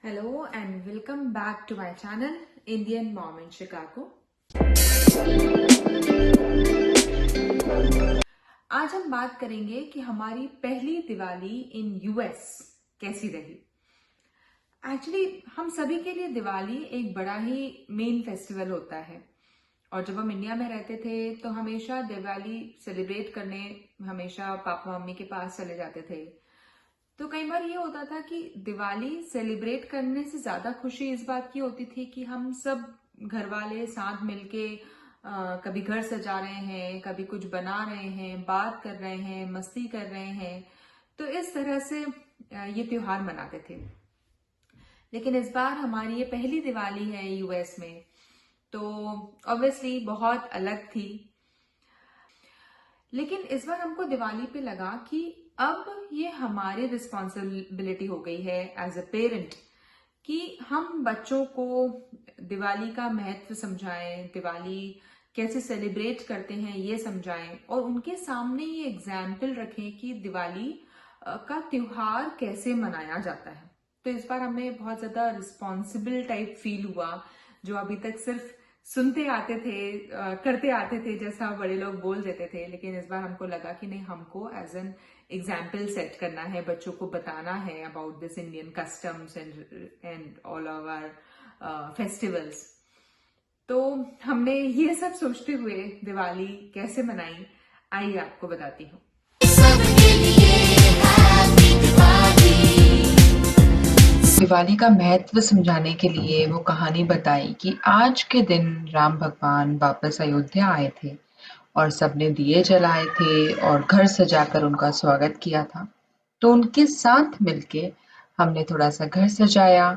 Hello and welcome back to my channel Indian Mom in Chicago. आज हम बात करेंगे कि हमारी पहली दिवाली इन यूएस कैसी रही। एक्चुअली हम सभी के लिए दिवाली एक बड़ा ही मेन फेस्टिवल होता है और जब हम इंडिया में रहते थे तो हमेशा दिवाली सेलिब्रेट करने हमेशा पापा मम्मी के पास चले जाते थे। तो कई बार ये होता था कि दिवाली सेलिब्रेट करने से ज्यादा खुशी इस बात की होती थी कि हम सब घर वाले साथ मिलके कभी घर सजा रहे हैं, कभी कुछ बना रहे हैं, बात कर रहे हैं, मस्ती कर रहे हैं। तो इस तरह से ये त्योहार मनाते थे। लेकिन इस बार हमारी ये पहली दिवाली है यूएस में, तो ऑब्वियसली बहुत अलग थी। लेकिन इस बार हमको दिवाली पे लगा कि अब ये हमारी रिस्पॉन्सिबिलिटी हो गई है एज अ पेरेंट कि हम बच्चों को दिवाली का महत्व समझाएं, दिवाली कैसे सेलिब्रेट करते हैं ये समझाएं और उनके सामने ये एग्जाम्पल रखें कि दिवाली का त्योहार कैसे मनाया जाता है। तो इस बार हमें बहुत ज्यादा रिस्पॉन्सिबल टाइप फील हुआ, जो अभी तक सिर्फ सुनते आते थे, करते आते थे जैसा बड़े लोग बोल देते थे। लेकिन इस बार हमको लगा कि नहीं, हमको एज एन एग्जाम्पल सेट करना है, बच्चों को बताना है about this Indian customs and all our festivals. तो हमने ये सब सोचते हुए दिवाली कैसे मनाई, आइए आपको बताती हूँ। दिवाली का महत्व समझाने के लिए वो कहानी बताई कि आज के दिन राम भगवान वापस अयोध्या आए थे और सबने दिए जलाए थे और घर सजाकर उनका स्वागत किया था। तो उनके साथ मिलके हमने थोड़ा सा घर सजाया,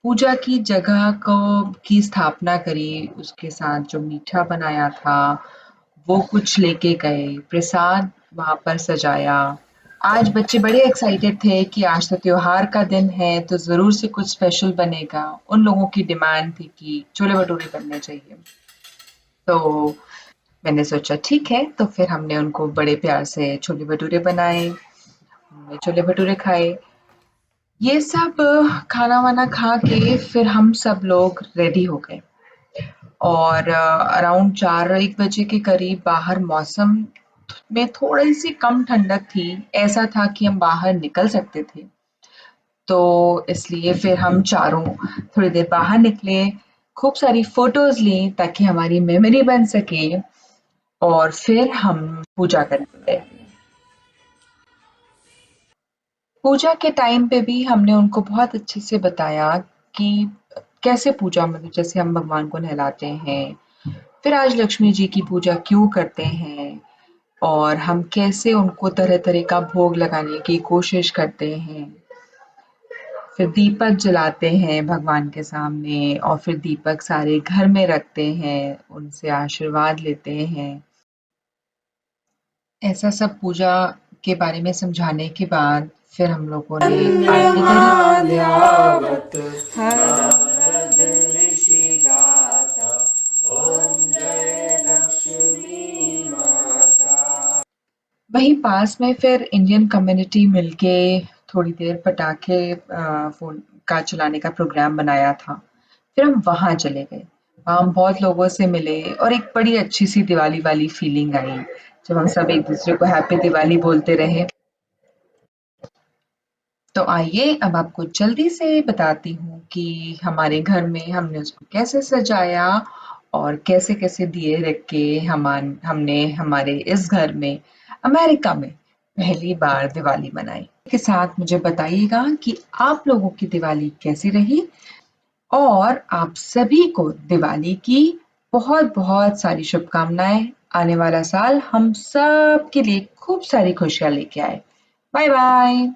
पूजा की जगह को की स्थापना करी, उसके साथ जो मीठा बनाया था वो कुछ लेके गए, प्रसाद वहां पर सजाया। आज बच्चे बड़े एक्साइटेड थे कि आज तो त्योहार का दिन है तो ज़रूर से कुछ स्पेशल बनेगा। उन लोगों की डिमांड थी कि छोले-भटूरे बनने चाहिए। तो मैंने सोचा ठीक है, तो फिर हमने उनको बड़े प्यार से छोले-भटूरे बनाए, हमने छोले-भटूरे खाए। ये सब खाना-वाना खा के फिर हम सब लोग रेडी हो गए और अराउंड 4-1 बजे के करीब बाहर मौसम में थोड़ी-सी कम ठंडक थी, ऐसा था कि हम बाहर निकल सकते थे। तो इसलिए फिर हम चारों थोड़ी देर बाहर निकले, खूब सारी फ़ोटोज़ ली ताकि हमारी मेमोरी बन सके और फिर हम पूजा करने गए। पूजा के टाइम पे भी हमने उनको बहुत अच्छे से बताया कि कैसे पूजा, मतलब जैसे हम भगवान को नहलाते हैं, फिर आज लक्ष्मी जी की पूजा क्यों करते हैं और हम कैसे उनको तरह-तरह का भोग लगाने की कोशिश करते हैं। फिर दीपक जलाते हैं भगवान के सामने और फिर दीपक सारे घर में रखते हैं, उनसे आशीर्वाद लेते हैं। ऐसा सब पूजा के बारे में समझाने के बाद फिर हम लोगों ने आरती करी। वहीं पास में फिर इंडियन कम्युनिटी मिलके थोड़ी देर पटाखे फोन का चलाने का प्रोग्राम बनाया था। फिर हम वहां चले गए, वहां हम बहुत लोगों से मिले और एक बड़ी अच्छी सी दिवाली वाली फीलिंग आई जब हम सब एक दूसरे को हैप्पी दिवाली बोलते रहे। तो आइए अब आपको जल्दी से बताती हूँ कि हमारे घर में हमने उसको कैसे सजाया और कैसे-कैसे दिए रख के हमने हमारे इस घर में अमेरिका में पहली बार दिवाली मनाई। के साथ मुझे बताइएगा कि आप लोगों की दिवाली कैसी रही और आप सभी को दिवाली की बहुत-बहुत सारी शुभकामनाएँ। आने वाला साल हम सब के लिए खूब सारी खुशियाँ लेके आए। Bye bye.